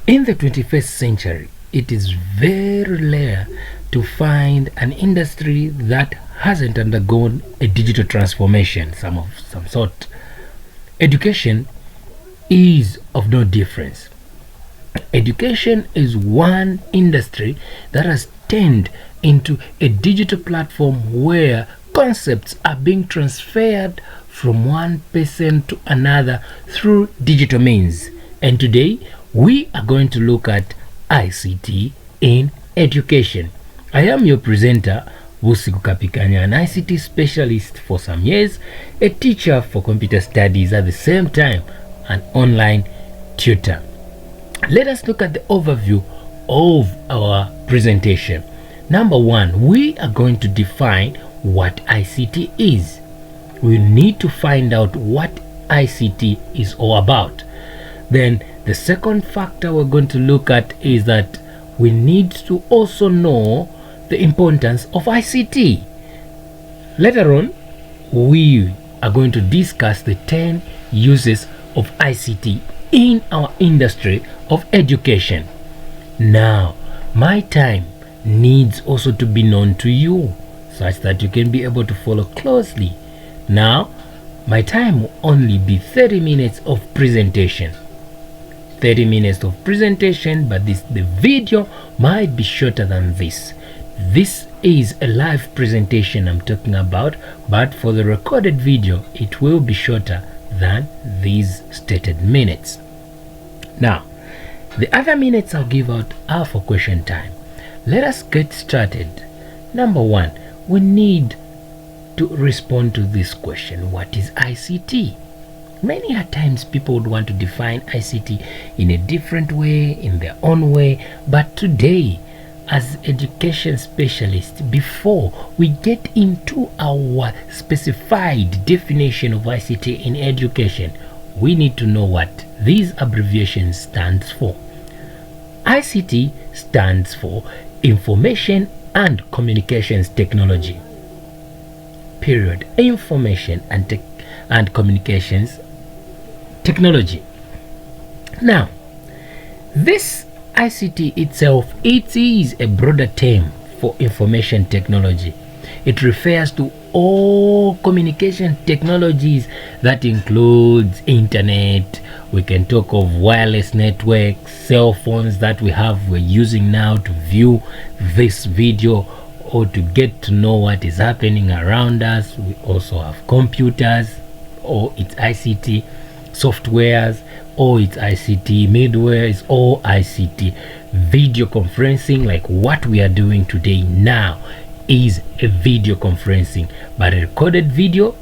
In the 21st century, it is very rare to find an industry that hasn't undergone a digital transformation of some sort. Education is of no difference. Education is one industry that has turned into a digital platform where concepts are being transferred from one person to another through digital means. And today we are going to look at ICT in education. I am your presenter, Wusiku Kapikanya, an ICT specialist for some years, a teacher for computer studies at the same time, an online tutor. Let us look at the overview of our presentation. Number one, we are going to define what ICT is. We need to find out what ICT is all about. Then the second factor we're going to look at is that we need to also know the importance of ICT. Later on, we are going to discuss the 10 uses of ICT in our industry of education. Now, my time needs also to be known to you such that you can be able to follow closely. Now, my time will only be 30 minutes of presentation. 30 minutes of presentation, but the video might be shorter than this. This is a live presentation I'm talking about, but for the recorded video, it will be shorter than these stated minutes. Now, the other minutes I'll give out are for question time. Let us get started. Number one, we need to respond to this question: what is ICT? Many a times people would want to define ICT in a different way, in their own way, but today, as education specialists, before we get into our specified definition of ICT in education, we need to know what these abbreviations stands for. ICT stands for Information and Communications Technology. Period. Information and Communications Technology. Now, this ICT itself, it is a broader term for information technology. It refers to all communication technologies that includes internet. We can talk of wireless networks, cell phones that we're using now to view this video or to get to know what is happening around us. We also have computers, or it's ICT, softwares, or it's ICT, middleware is all ICT. Video conferencing, like what we are doing today now, is a video conferencing, but a recorded video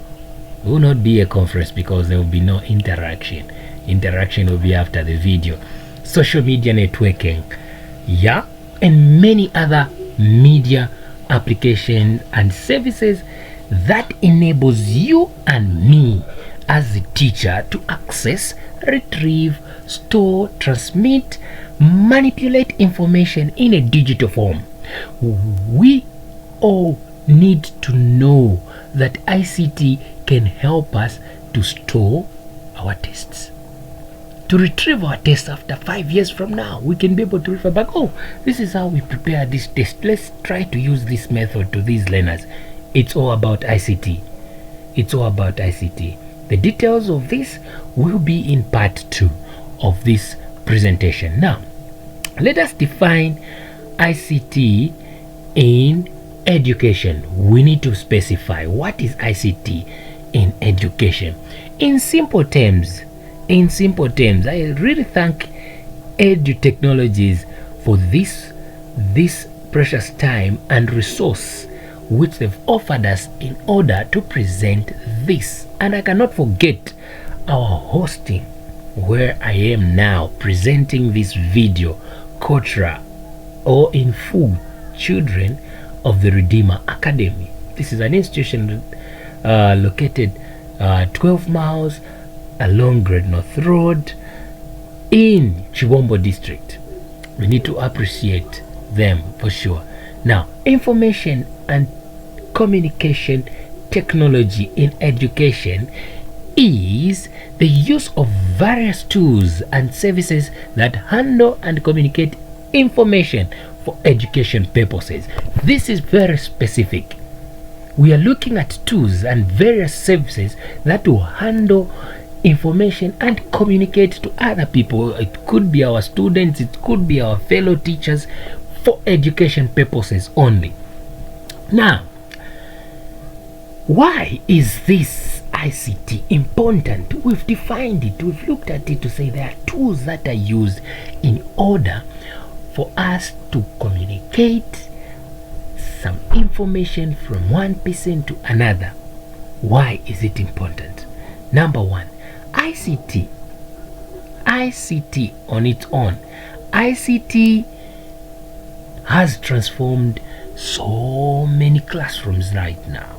will not be a conference because there will be no interaction. Interaction will be after the video. Social media networking, yeah, and many other media applications and services that enables you and me as a teacher to access, retrieve, store, transmit, manipulate information in a digital form. We all need to know that ICT can help us to store our tests, to retrieve our tests after 5 years from now. We can be able to refer back, oh, this is how we prepare this test. Let's try to use this method to these learners. It's all about ICT. It's all about ICT. The details of this will be in part 2 of this presentation. Now, let us define ICT in education. We need to specify what is ICT in education. In simple terms, I really thank Edu Technologies for this precious time and resource which they've offered us in order to present this. And I cannot forget our hosting, where I am now presenting this video, Kotra, or in full, Children of the Redeemer Academy. This is an institution located 12 miles along Great North Road in Chibombo district. We need to appreciate them for sure. Now, information and communication technology in education is the use of various tools and services that handle and communicate information for education purposes. This is very specific. We are looking at tools and various services that will handle information and communicate to other people. It could be our students, it could be our fellow teachers, for education purposes only. Now, why is this ICT important? We've defined it, we've looked at it to say there are tools that are used in order for us to communicate some information from one person to another. Why is it important? Number one, ICT on its own. ICT has transformed so many classrooms right now.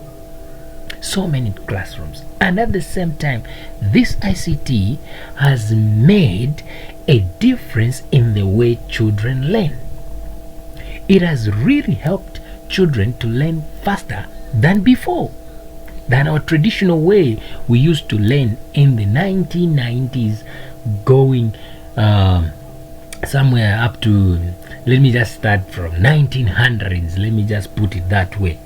So many classrooms. And at the same time, this ICT has made a difference in the way children learn. It has really helped children to learn faster than before, than our traditional way we used to learn in the 1990s, going somewhere up to, let me just start from 1900s, let me just put it that way.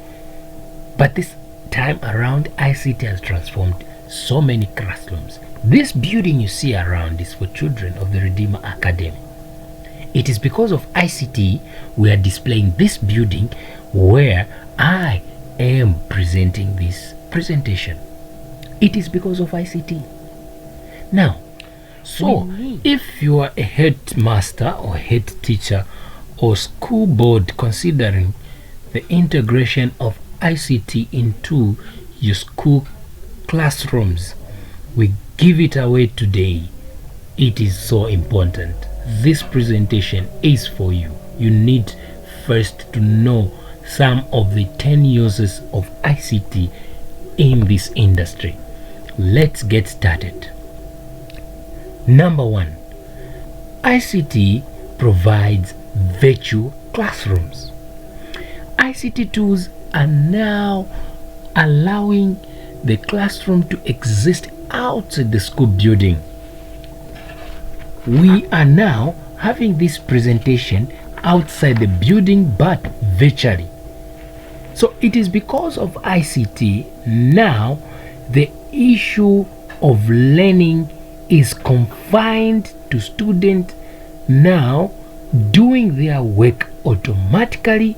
But this time around, ICT has transformed so many classrooms. This building you see around is for children of the Redeemer Academy. It is because of ICT we are displaying this building where I am presenting this presentation. It is because of ICT. Now, so if you are a headmaster or head teacher or school board considering the integration of ICT into your school classrooms, we give it away today. It is so important. This presentation is for you. You need first to know some of the 10 uses of ICT in this industry. Let's get started. Number one, ICT provides virtual classrooms. ICT tools are now allowing the classroom to exist outside the school building. We are now having this presentation outside the building but virtually. So it is because of ICT now the issue of learning is confined to students now doing their work automatically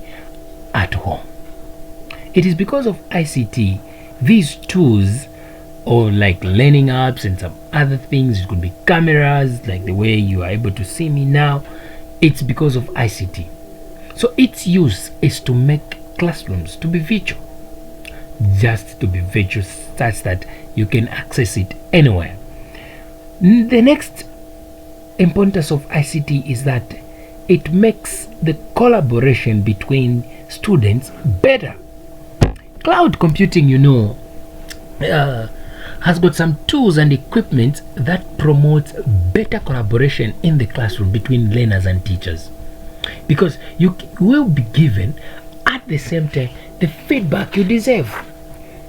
at home. It is because of ICT these tools, or like learning apps and some other things, it could be cameras like the way you are able to see me now, it's because of ICT. So its use is to make classrooms to be virtual, just to be virtual such that you can access it anywhere. The next importance of ICT is that it makes the collaboration between students better. Cloud computing, has got some tools and equipment that promotes better collaboration in the classroom between learners and teachers, because you will be given at the same time the feedback you deserve.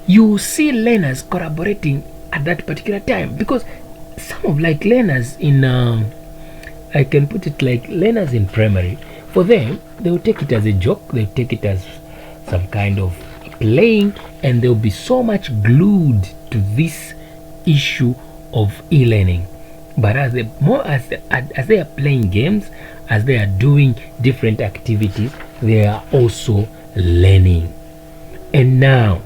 You see learners collaborating at that particular time, because some of like learners in I can put it like learners in primary, for them they will take it as a joke, they will take it as some kind of playing, and they'll be so much glued to this issue of e-learning. But as they are playing games, as they are doing different activities, they are also learning. And now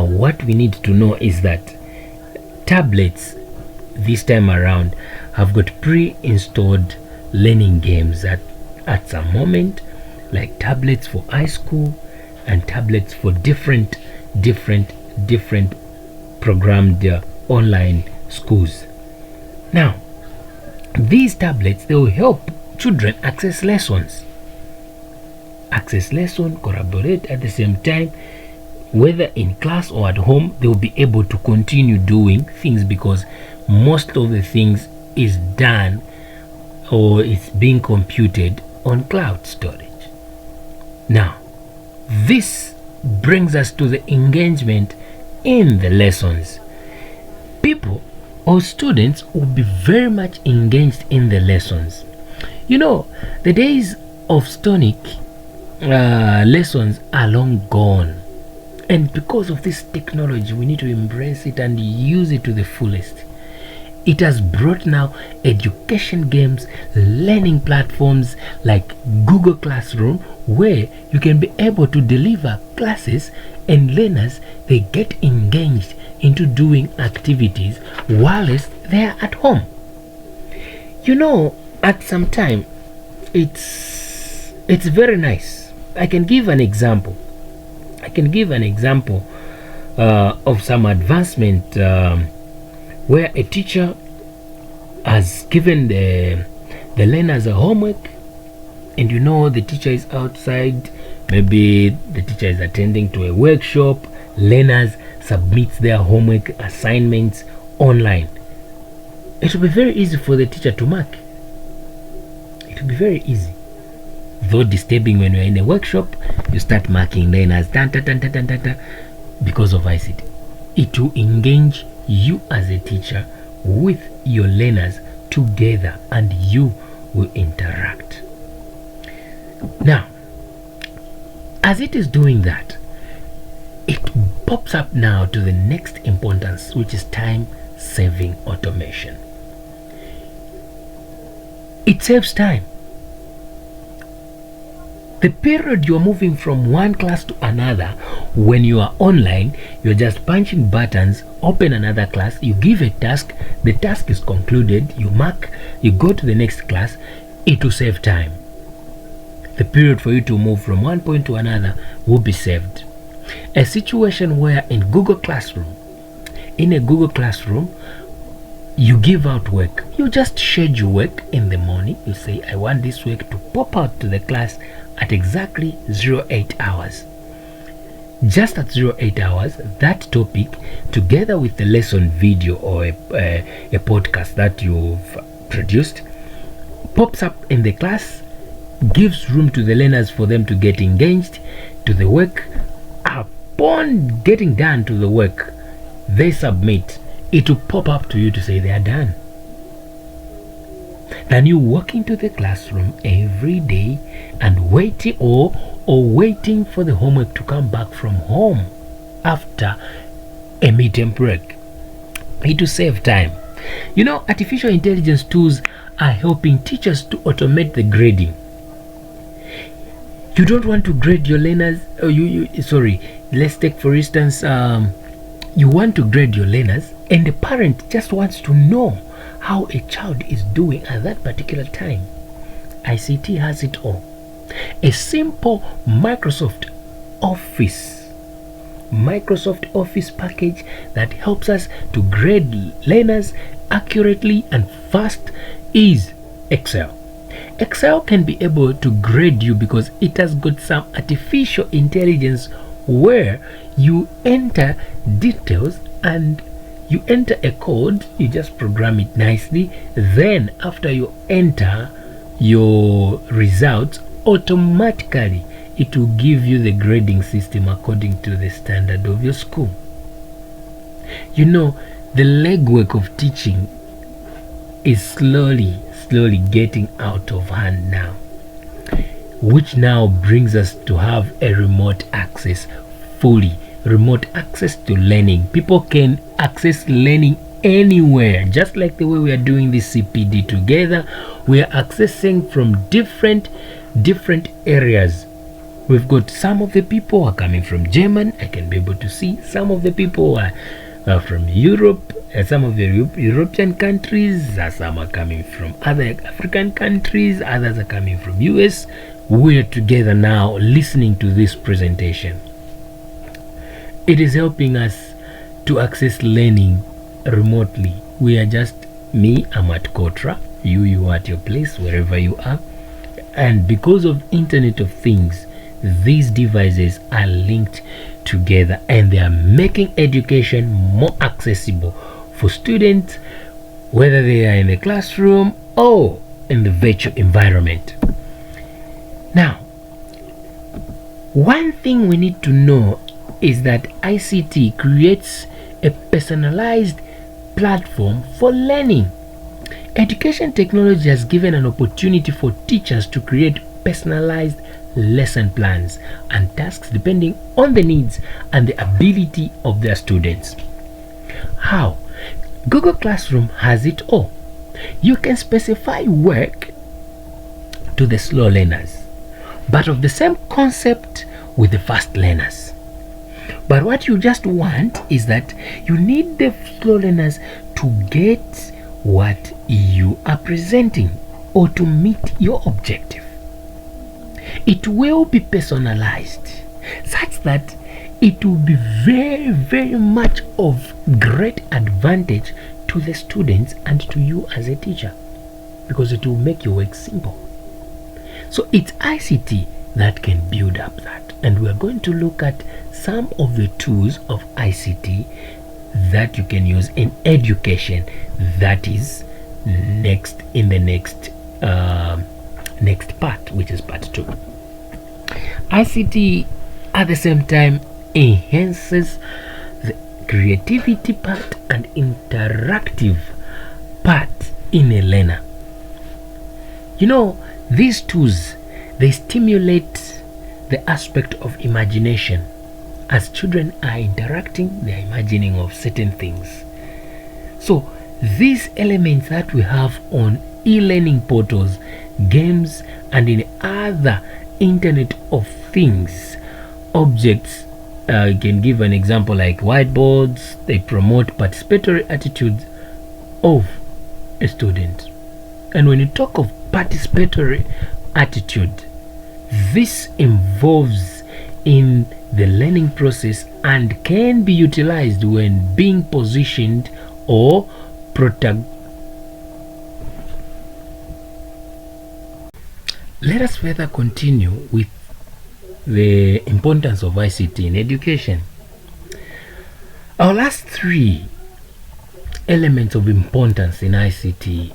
what we need to know is that tablets this time around have got pre-installed learning games at some moment, like tablets for high school and tablets for different programmed online schools. Now these tablets, they will help children access lessons, collaborate at the same time, whether in class or at home. They will be able to continue doing things because most of the things is done or it's being computed on cloud storage. Now this brings us to the engagement in the lessons. people or students will be very much engaged in the lessons. You know, the days of stonic lessons are long gone. And because of this technology, we need to embrace it and use it to the fullest. It has brought now education games, learning platforms like Google Classroom, where you can be able to deliver classes and learners, they get engaged into doing activities whilst they are at home. You know, at some time, it's very nice. I can give an example. Of some advancement where a teacher has given the learners a homework, and you know the teacher is outside, maybe the teacher is attending to a workshop, learners submit their homework assignments online. It will be very easy for the teacher to mark. It will be very easy. Though disturbing when you're in a workshop, you start marking learners because of ICT. It will engage you as a teacher with your learners together, and you will interact. Now, as it is doing that, it pops up now to the next importance, which is time-saving automation. It saves time. The period you are moving from one class to another, when you are online, you're just punching buttons, open another class, you give a task, the task is concluded, you mark, you go to the next class. It will save time. The period for you to move from one point to another will be saved. A situation where in a Google Classroom, you give out work. You just schedule work in the morning. You say, I want this work to pop out to the class at exactly 08 hours. Just at 08 hours, that topic, together with the lesson video or a podcast that you've produced, pops up in the class, gives room to the learners for them to get engaged to the work. Upon getting done to the work, they submit. It will pop up to you to say they are done. Than you walk into the classroom every day and waiting or waiting for the homework to come back from home after a midterm break. It will save time. You know, artificial intelligence tools are helping teachers to automate the grading. You don't want to grade your learners. Let's take for instance, you want to grade your learners, and the parent just wants to know how a child is doing at that particular time. ICT has it all. A simple Microsoft Office package that helps us to grade learners accurately and fast is Excel. Excel can be able to grade you because it has got some artificial intelligence where you enter details and you enter a code, you just program it nicely. Then after you enter your results, automatically it will give you the grading system according to the standard of your school. You know, the legwork of teaching is slowly getting out of hand now, which now brings us to have a remote access to learning. People can access learning anywhere, just like the way we are doing this CPD together. We are accessing from different areas. We've got some of the people who are coming from Germany. I can be able to see some of the people who are from Europe, some of the European countries, some are coming from other African countries, others are coming from US. We're together now listening to this presentation. It is helping us to access learning remotely. We are just, I'm at Kotra, you are at your place, wherever you are. And because of Internet of Things, these devices are linked together and they are making education more accessible for students, whether they are in the classroom or in the virtual environment. Now, one thing we need to know is that ICT creates a personalized platform for learning. Education technology has given an opportunity for teachers to create personalized lesson plans and tasks depending on the needs and the ability of their students. How? Google Classroom has it all. You can specify work to the slow learners, but of the same concept with the fast learners. But what you just want is that you need the slow learners to get what you are presenting or to meet your objective. It will be personalized such that it will be very, very much of great advantage to the students and to you as a teacher, because it will make your work simple. So it's ICT that can build up that, and we are going to look at some of the tools of ICT that you can use in education. That is next in the next part, which is part 2. ICT at the same time enhances the creativity part and interactive part in a learner. You know, these tools, they stimulate the aspect of imagination. As children are interacting, they are imagining of certain things. So these elements that we have on e-learning portals, games, and in other Internet of Things objects, you can give an example like whiteboards. They promote participatory attitudes of a student. And when you talk of participatory attitude, this involves in the learning process and can be utilized when being positioned or Let us further continue with the importance of ICT in education. Our last 3 elements of importance in ICT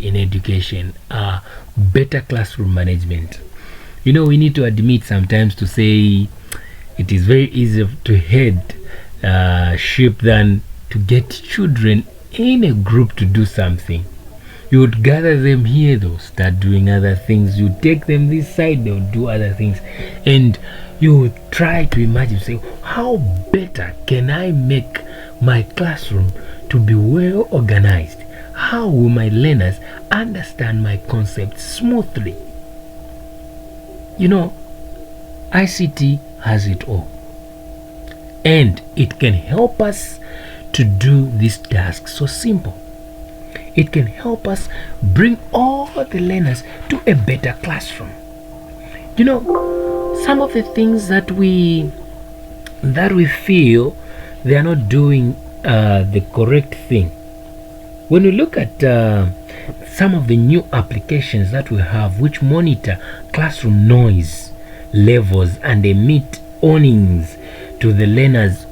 in education are better classroom management. You know, we need to admit sometimes to say it is very easy to head sheep than to get children in a group to do something. You would gather them here, they'll start doing other things. You take them this side, they'll do other things. And you would try to imagine, say, how better can I make my classroom to be well organized? How will my learners understand my concepts smoothly? You know, ICT has it all. And it can help us to do this task so simple. It can help us bring all the learners to a better classroom. You know, some of the things that we feel they are not doing the correct thing. When we look at some of the new applications that we have which monitor classroom noise levels and emit warnings to the learners,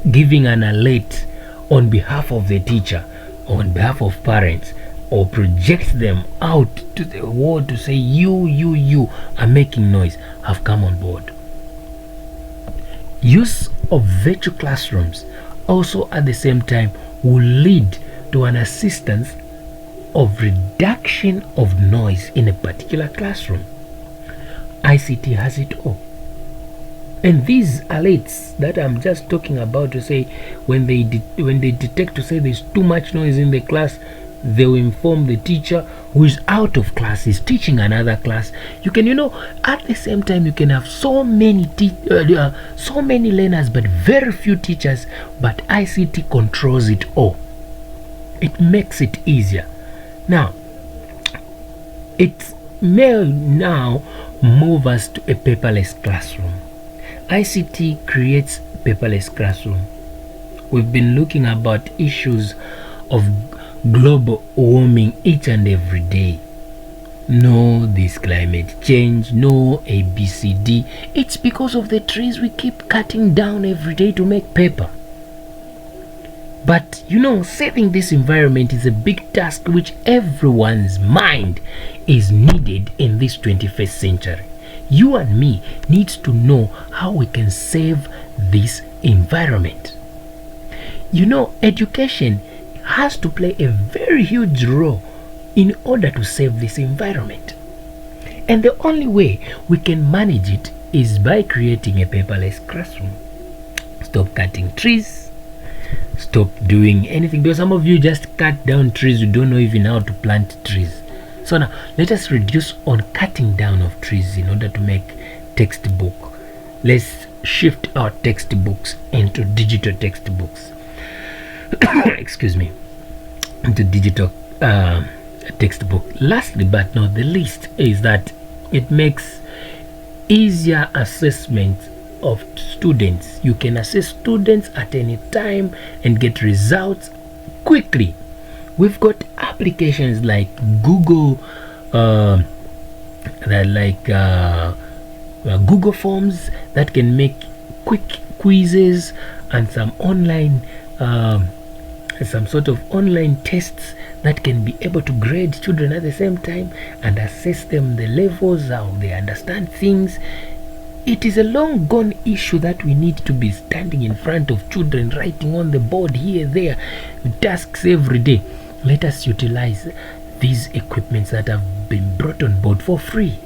giving an alert on behalf of the teacher, on behalf of parents, or project them out to the world to say you are making noise, have come on board. Use of virtual classrooms also at the same time will lead to an assistance of reduction of noise in a particular classroom. ICT has it all. And these alerts that I'm just talking about, to say when they detect to say there's too much noise in the class, they will inform the teacher who is out of class, is teaching another class. You can, at the same time you can have so many learners but very few teachers, but ICT controls it all. It makes it easier. Now, it may now move us to a paperless classroom. ICT creates paperless classroom. We've been looking about issues of global warming each and every day. No, this climate change, no ABCD. It's because of the trees we keep cutting down every day to make paper. But saving this environment is a big task which everyone's mind is needed in this 21st century. You and me needs to know how we can save this environment. Education has to play a very huge role in order to save this environment. And the only way we can manage it is by creating a paperless classroom. Stop cutting trees. Stop doing anything, because some of you just cut down trees. You don't know even how to plant trees. So now let us reduce on cutting down of trees in order to make textbook. Let's shift our textbooks into digital textbooks. Excuse me, into digital textbook. Lastly but not the least is that it makes easier assessment of students. You can assess students at any time and get results quickly. We've got applications like Google, Google Forms that can make quick quizzes and some online some sort of online tests that can be able to grade children at the same time and assess them, the levels, how they understand things. It is a long gone issue that we need to be standing in front of children, writing on the board here, there, tasks every day. Let us utilize these equipments that have been brought on board for free.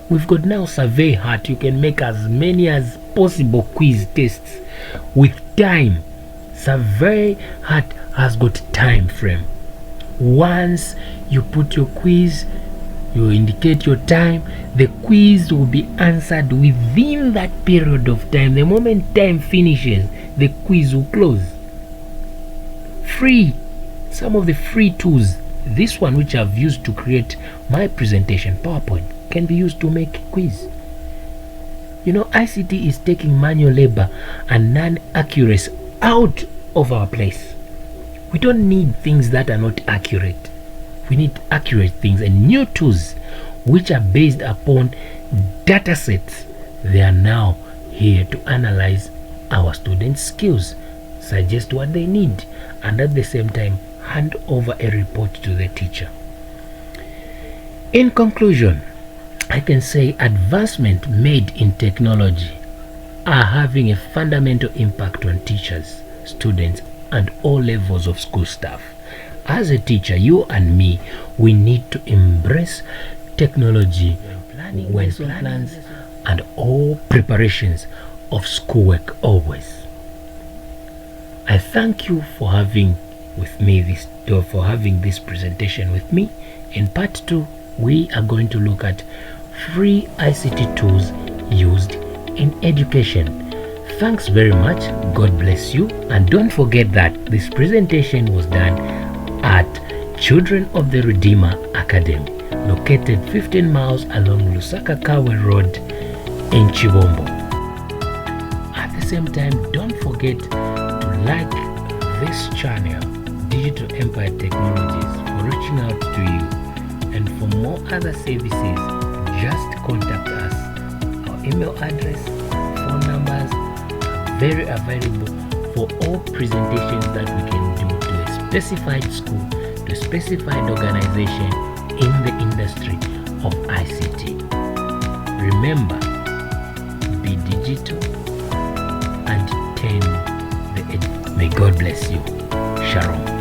We've got now Survey Hat. You can make as many as possible quiz tests with time. Survey Hat has got time frame. Once you put your quiz, you indicate your time, the quiz will be answered within that period of time. The moment time finishes, the quiz will close. Free. Some of the free tools, this one which I've used to create my presentation, PowerPoint, can be used to make a quiz. ICT is taking manual labor and non-accuracy out of our place. We don't need things that are not accurate. We need accurate things and new tools which are based upon data sets. They are now here to analyze our students' skills, suggest what they need, and at the same time hand over a report to the teacher. In conclusion, I can say advancement made in technology are having a fundamental impact on teachers, students, and all levels of school staff. As a teacher, you and me, we need to embrace technology when plans and all preparations of schoolwork always. I thank you for having this presentation with me. In part 2, we are going to look at free ICT tools used in education. Thanks very much. God bless you. And don't forget that this presentation was done at Children of the Redeemer Academy, located 15 miles along Lusaka Kawe Road in Chibombo. At the same time, don't forget to like this channel, Digital Empire Technologies, for reaching out to you. And for more other services, just contact us. Our email address, phone numbers are very available for all presentations that we can do to a specified school, to a specified organization in the industry of ICT. Remember, be digital and tend the edge. May God bless you. Shalom.